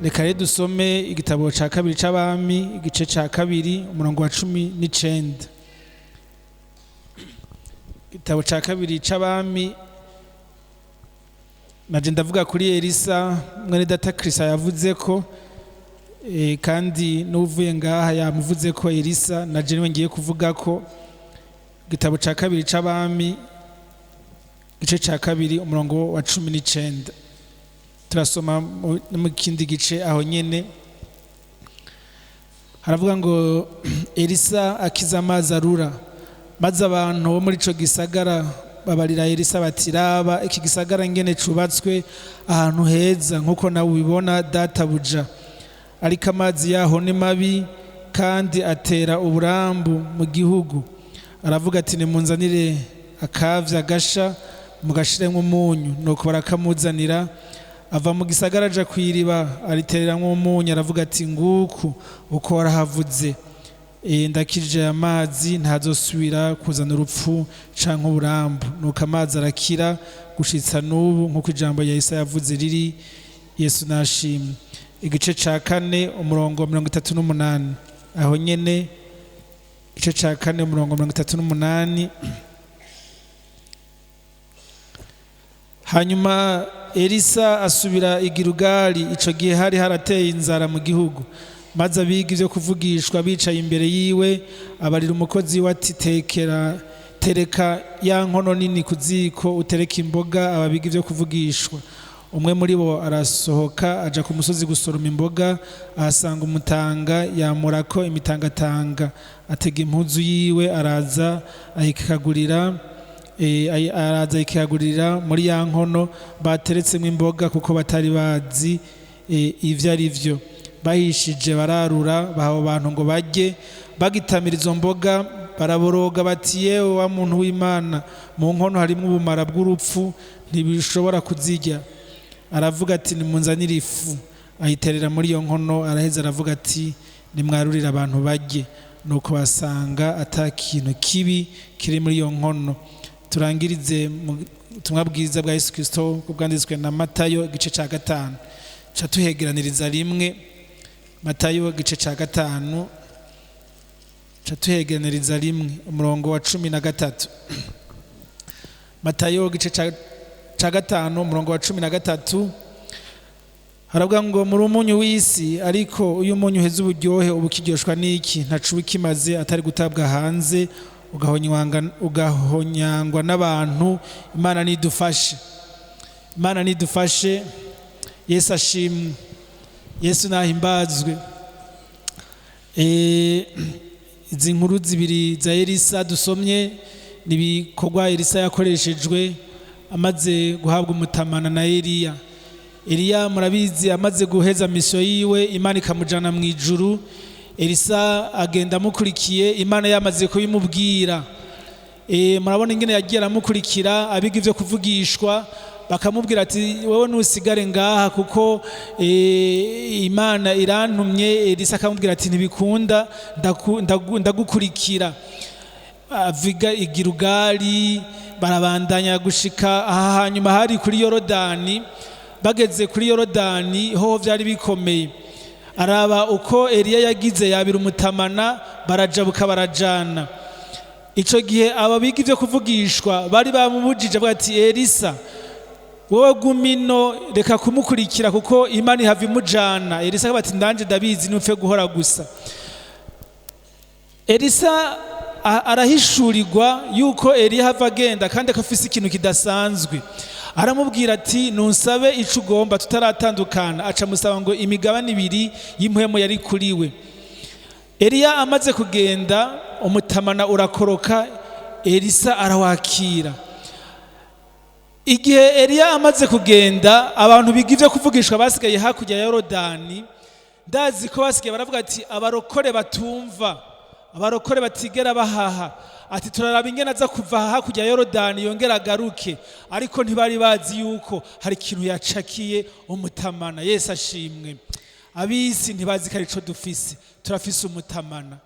Reka rero dusome igitabo ca kabiri c'abami igice ca kabiri umurongo wa 19. Igitabo ca kabiri c'abami naje ndavuga kuri Elisa mwene data Krista yavuze ko kandi n'uvuye ngaha yamuvuze ko Elisa naje niwe ngiye kuvuga ko igitabo ca kabiri c'abami igice ca kabiri umurongo wa 19. Turasoma mu kindi gice aho nyene haravuga ngo Elisa akiza amazi arura, maze abantu bo muri ico gisagara babarira Elisa bati raba iki gisagara ngene cubatswe ahantu heza nkuko nawe ubibona databuja, ariko amazi yaho ni mabi kandi atera uburambu mu gihugu. Aravuga ati nimunzanire akavya gasha mugashiremwo umunyu, nuko barakamuzanira. Ava mu gisagara aja kw'iriba aritereramwo umunyu, aravuga ati nguku uko warahavuze, ndakirije amazi ntazosubira kuzana urupfu canke uburambu. Nuko amazi arakira gushitsa n'ubu nkuko ijambo ya Yesaya yavuze riri. Yesu nashimwe. Igice ca kane umurongo 38 aho nyene, igice ca kane umurongo 38. Hanyuma Elisa asubira i Gilugali. Ico gihe hari harateye inzara mu gihugu, maze abiga ivyo kuvugishwa bicaye imbere yiwe. Abarira umukozi we ati tereka ya nkono nini ku ziko utereka imboga ababiga ivyo kuvugishwa. Umwe muri bo arasohoka aja ku musozi gusoroma imboga, ahasanga umutanga yamurako imitangatanga. Atega impuzu yiwe araza ayikagurira muri ya nkono bateretsemwo imboga, kuko batari bazi ivyo ari vyo. Bahishije bararura baha abantu ngo barye. Bagitamira izo mboga baraboroga bati yewe wa muntu w'Imana, mu nkono harimwo ubumara bw'urupfu, ntibishobora kuzirya. Aravuga ati nimunzanire ifu, ayiterera muri iyo nkono. Araheza aravuga ati nimwarurire abantu barye. Nuko basanga ata kintu kibi kiri muri iyo nkono. Turangirize mu butumwa bwiza bwa Yesu Kristo bwanditswe na Matayo igice ca 5. Ca tuhegeraniriza rimwe. Matayo igice ca 5 ca tuhegeraniriza rimwe umurongo wa 13. Matayo igice ca 5 umurongo wa 13 haravuga ngo muri umunyu w'isi, ariko uyu munyu uheze uburyohe ubu kiryoshwa n'iki? Ntacuba kimaze atari gutabwa hanze ugahonyangwa n'abantu. Imana nidufashe, Imana nidufashe. Yesu ashimwe, Yesu nahimbazwe. Izi nkuru zibiri za Elisa dusomye ni ibikorwa Elisa yakoreshejwe amaze guhabwa umutamana na Eliya. Eliya murabizi amaze guheza misiyo yiwe, Imana ikamujana mu ijuru. Elisa agenda amukurikiye, Imana yamaze kubimubwira. Murabona ingene yagiye aramukurikira, abiga ivyo kuvugishwa bakamubwira ati wewe nusigare ngaha kuko Imana irantumye. Elisa akamubwira ati ntibikunda, ndagukurikira. Aviga i Gilugali barabandanya gushika aha. Hanyuma hari kuri Yorodani. Bageze kuri Yorodani ho vyari bikomeye. Araba uko Eliya yagize yabira umutamana, barajabuka barajana. Ico gihe ababiga ivyo kuvugishwa bari bamubujije bati Elisa wowe gumino, reka kumukurikira kuko Imana ihava imujana. Elisa bati ndanje ndabizi nupfe guhora gusa. Elisa arahishurirwa yuko Eliya hava agenda kandi akafise ikintu kidasanzwe. Aramubwira ati nunsabe ico ugomba tutaratandukana. Aca musaba ngo imigabane 2 y'impwemu yari kuri we. Eliya amaze kugenda, umutamana urakoroka, Elisa arawakira. Igihe Eliya amaze kugenda, abantu biga ivyo kuvugishwa basigaye hakurya ya Yorodani. Ndazi ko basigaye baravuga ati abarokore batumva, abarokore batigera bahaha, ati turaraba ingene aza kuva hakurya ya Yorodani yongera agaruke. Ariko ntibari bazi yuko hari ikintu yacakiye umutamana. Yesu ashimwe. Abisi ntibazi ko arico dufise. Turafise umutamana.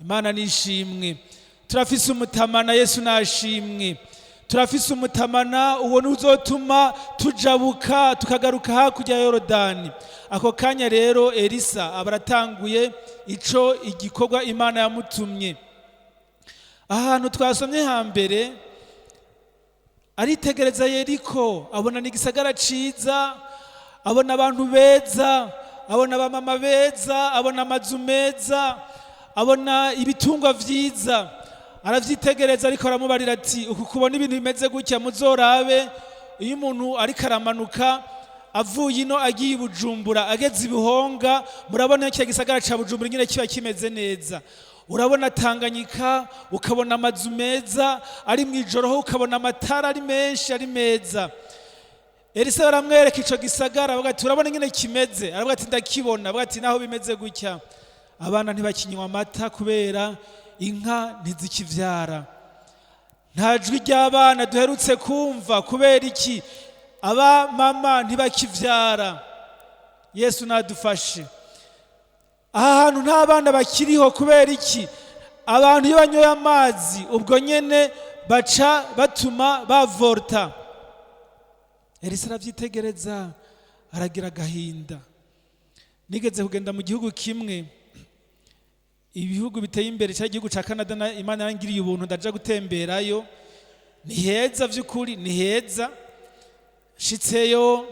Imana nishimwe. Turafise umutamana. Yesu nashimwe. turafise umutamana, uwo uzotuma tujabuka tukagaruka hakurya ya Yorodani. Ako kanya rero Elisa abaratanguye ico igikorwa Imana yamutumye. Ahantu twasomye hambere aritegereza Yeriko, abona n'igisagara ciza, abona abantu beza, abona abamama beza, abona amazu meza, abona ibitungwa vyiza. Aravyitegereza ariko aramubarira ati, uku kubona ibintu bimeze gutya muzorabe iyo umuntu ariko aramanuka avuye ino agiye Bujumbura ageze Ibihonga, murabona iki gisagara ca Bujumbura nyine kiba kimeze neza. Urabona Tanganyika, ukabona amazu meza ari mwijoro ho, ukabona amatara ari menshi ari meza. Elisa aramwereka ico gisagara, avuga ati urabona nyine kimeze, aravuga ati ndakibona, avuga ati naho bimeze gutya abana ntibakinywa amata kubera inka ntizikivyara, nta jwi ry'abana duherutse kumva kubera iki aba mama ntibakivyara. Yesu nadufashe. Aha hantu nta bana bakiriho kubera iki abantu iyo banyoye amazi ubwo nyene baca batuma bavorta. Elisa aravyitegereza aragira agahinda. Nigeze kugenda mu gihugu kimwe, ibihugu biteye imbere, cya gihugu ca Canada, na Imana yangiriye ubuntu ndaja gutemberayo. Ni heza vy'ukuri, ni heza. Shitseyo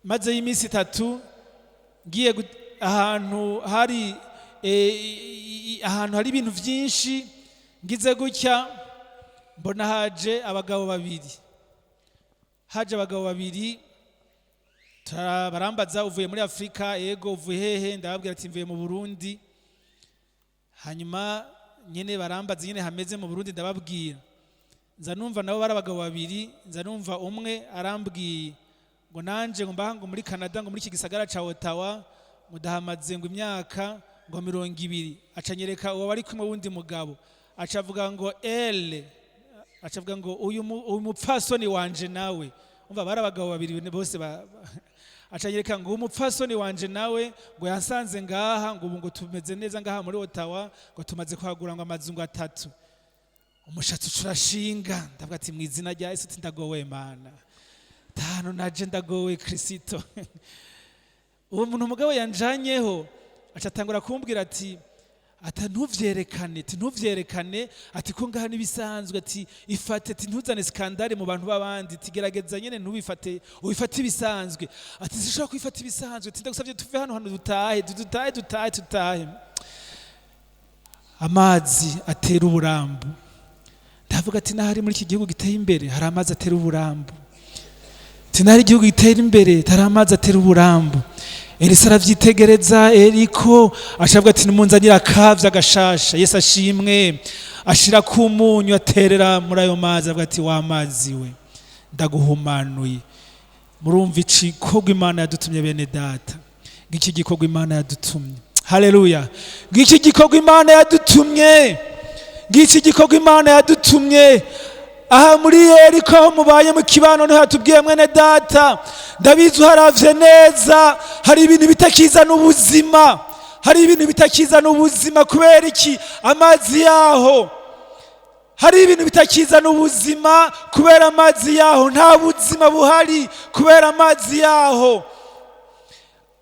maze y'imisi 3 ngiye ahantu hari ibintu vyinshi, ngize gutya mbona haje abagabo babiri barambaza uvuye muri Afrika? Yego. Uvuye hehe? Ndababwira ati mvuye mu Burundi. Hanyuma nyene barambaza nyene hameze mu Burundi, ndababwira. Nza numva nabo bari abagabo babiri, nza numva umwe arambwiye ngo nanje ngo mbaha ngo muri Canada, ngo muri iki gisagara ca Ottawa ngo ndahamaze ngo imyaka ngo 20. Acanyereka uwo bari kumwe wundi mugabo, acavuga ngo acavuga ngo uyu mupfasoni wanje nawe. Umva bari abagabo babiri bose acanyereka ngo umupfasoni wanje nawe ngo yansanze ngaha, ngo ubu ngo tumeze neza ngaha muri Ottawa, ngo tumaze kuhagura ngo amazu ngo 3. Umushatsi urashinga, ndavuga ati mu izina rya Yesu ndagowe Mana, tano naje ndagowe Kristo. Uwo muntu umugabo yanjanyeho acatangura kumbwira ati ntuvyerekane ati ko ngaha nibisanzwe, ati ifate, ati ntuzane skandale mu bantu babandi, tigerageza nyene ntubifate, ubifate ibisanzwe. Ati sishobora kwifata ibisanzwe, ati ndagusavye tuve hano dutahe. Amazi atera uburambu. Ndavuga ati nahari muri iki gihugu giteye imbere hari amazi atera uburambu, tinari igihugu gitera imbere hari amazi atera uburambu. Elisa aravyitegereza Eriko, ashavuga ati nimunzanira akavya agashasha. Yesu ashimwe. Ashira ku munyu aterera muri ayo mazi, avuga ati wa mazi we ndaguhumanuye. Murumva igikorwa Imana yadutumye bene data, ngiki gikorwa Imana yadutumye. Haleluya. Ngiki gikorwa Imana yadutumye, ngiki gikorwa Imana yadutumye. Aha muri Yeriko aho mubaye mu kibano niho hatubwiye mwene data, ndabizi haravye neza, hari ibintu bitakizana ubuzima, kubera iki amazi yaho, hari ibintu bitakizana ubuzima kubera amazi yaho, nta buzima buhari kubera amazi yaho.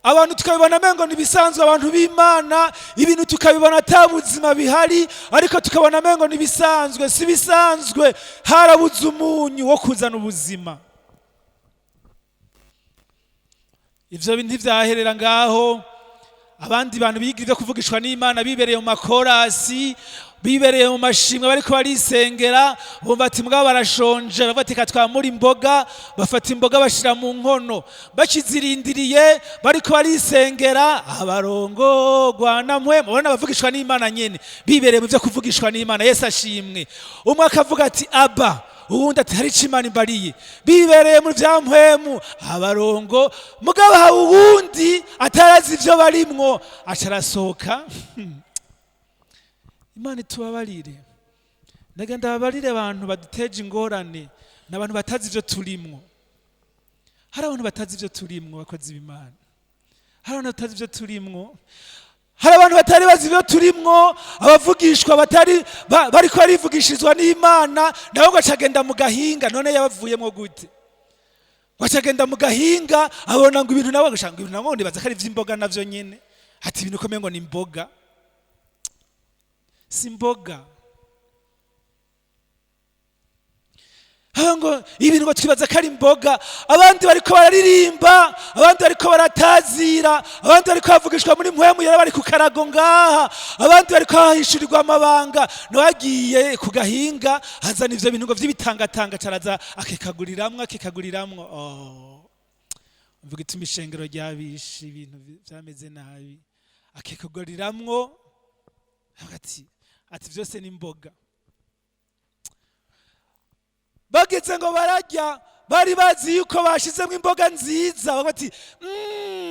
Abantu tukabibona mengo nibisanzwe, abantu b'Imana ibintu tukabibona ata buzima bihari, ariko tukabona mengo nibisanzwe. Si bisanzwe, harabuze umunyu wo kuzana ubuzima. Ivyo bintu vyaherera ngaho. Abandi bantu bigira ivyo kuvugishwa n'Imana bibereye mu makorasi, bibereye mu mashimwe, bariko barisengera, bumva ati mugabo barashonje, bavuga ati katwamura imboga, bafata imboga bashira mu nkono, bakizirindiriye bariko barisengera. Abarongorwa na mpwemu, ubona bavugishwa n'Imana nyene, bibereye mu vyo kuvugishwa n'Imana. Yesu ashimwe. Umwe akavuga ati aba, uwundi ati hari ico Imana imbariye, bibereye mu vya mpwemu. Abarongo mugabo ha uwundi atarazi ivyo barimwo, acarasohoka. Imana tubabarire. Ndagenda babarire abantu baduteje ingorane, n'abantu batazi ivyo turimwo. Hari abantu batazi ivyo turimwo, bakozi b'Imana. Hari abantu batazi ivyo turimwo. hari abantu batari bazi ibyo turimwo, abavugishwa bariko barivugishirizwa n'Imana, nabo gacagenda mu gahinga. None yabavuyemo gute? Wacagenda mu gahinga abona ngo ibintu nabo gashanga ibintu nabo nibaza ko ari vy'imboga navyo nyene. Ati ibintu komeye ngo ni imboga. Si imboga. Ngo ibintu ngo twibaza ko ari imboga. Abandi bariko bararirimba, abandi bariko baratazira, abandi bariko bavugishwa muri mpwemu yera, bari ku karago ngaha, abandi bariko bahishurirwa amabanga. Nawagiye ku gahinga hazana ivyo bintu ngo vy'ibitangatanga, caraza akekaguriramwo. Mvuga ituma ishengero ryabishe ibintu vyameze nabi, akekaguriramwo. Ati vyose ni imboga. Bageze ngo bararya, bari bazi yuko bashizemo imboga nziza. Bagati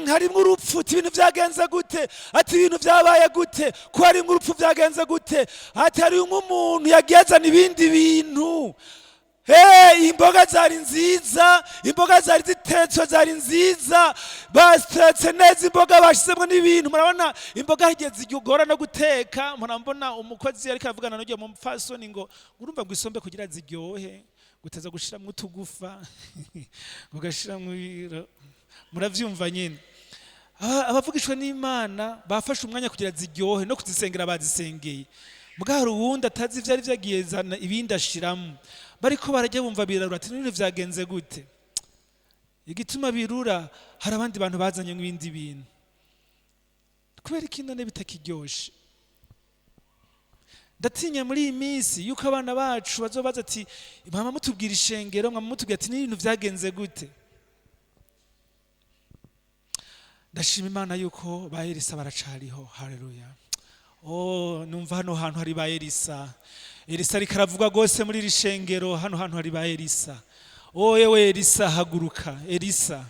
harimwo urupfu. Ibintu vyagenze gute? Ati ibintu vyabaye gute? Ko harimwo urupfu vyagenze gute? Ati hari umuntu yagezana ibindi bintu. Imboga zari nziza, imboga zari zitetswe zari nziza, batetse neza imboga, bashizemo n'ibintu. Murabona imboga higeze igora no guteka. Murambona umukozi ariko avugana n'ugiye mu mfasoni ngo urumva ngo isombe kugira ziryohe guteza gushiramwe utugufa ugashiramwe ibiro. Muravyumva nyine. Abavugishwe n'Imana bafashe umwanya kugira ziryohe no kuzisengera, bazisengeye. Mugahari uwundi atazi ivyari vyagiye zana ibindi ashiramo. Bariko barajya bumva birarura. Ati none vyagenze gute? Igituma birura, hari abandi bantu bazanye n'ibindi bintu. Kubera iki none bitakiryoshe? Ndatinya muri iyi minsi yuko abana bacu bazobaza ati mama mutubwira ishengero, mama mutubwira ati n'ibintu vyagenze gute? Ndashima Imana yuko ba Elisa baracariho. Haleluya. Numva hano hantu hari ba Elisa. Elisa ariko aravuga gose muri iri shengero. Hano hantu hari ba Elisa. Yewe Elisa haguruka. Elisa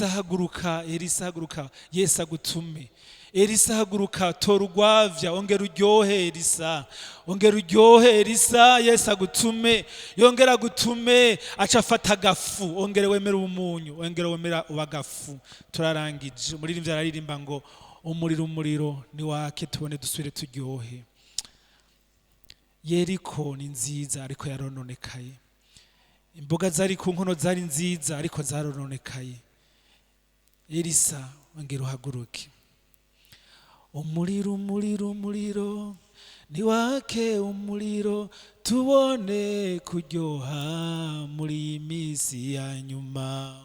haguruka. Elisa haguruka. Yesu agutume. Elisa haguruka, tora urwavya, ongera uryohe Elisa. Ongera uryohe Elisa, Yesu agutume. Yongera agutume, aca afata agafu. Ongera wemera umunyu, ongera wemera ubagafu. Turarangije. Umuririmbyi araririmba ngo umuriro ni wake tubone dusubire turyohe. Yeriko ni nziza ariko yarononekaye. Imboga zari ku nkono zari nziza ariko zarononekaye. Elisa ongera uhaguruke. Umuriro ni wake, umuriro tubone kuryoha muri misi ya nyuma.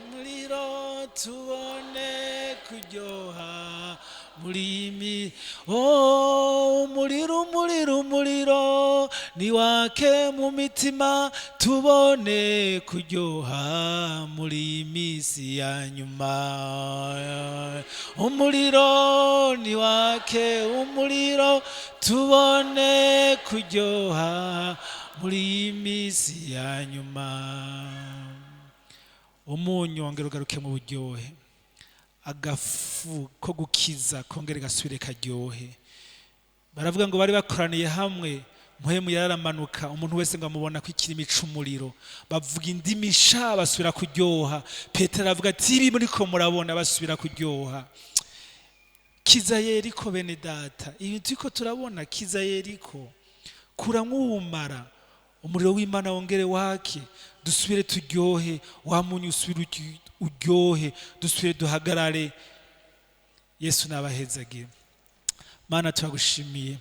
Umuriro tubone kuryoha muri misi. Umuriro ni wake mu mitima tubone kuryoha muri misi ya nyuma. Umuriro ni wake, umuriro tubone kuryoha muri misi ya nyuma. Umunyu wongera ugaruke mu buryohe. Agafu ko gukiza kongera gasubire karyohe. Baravuga ngo bari bakoraniye hamwe, mpwemu yararamanuka, umuntu wese ngo amubona ko ikirimi c'umuriro. Bavuga indimi sha basubira kuryoha. Petero avuga ati ibi muriko murabona basubira kuryoha. Kiza Yeriko bene data. Ibintu turiko turabona kiza Yeriko. Kuramwumara. Umuriro w'Imana wongere wake. Dusubire turyohe, wa munyu usubire uryohe, dusubire duhagarare. Yesu nabahezagire. Mana turagushimiye.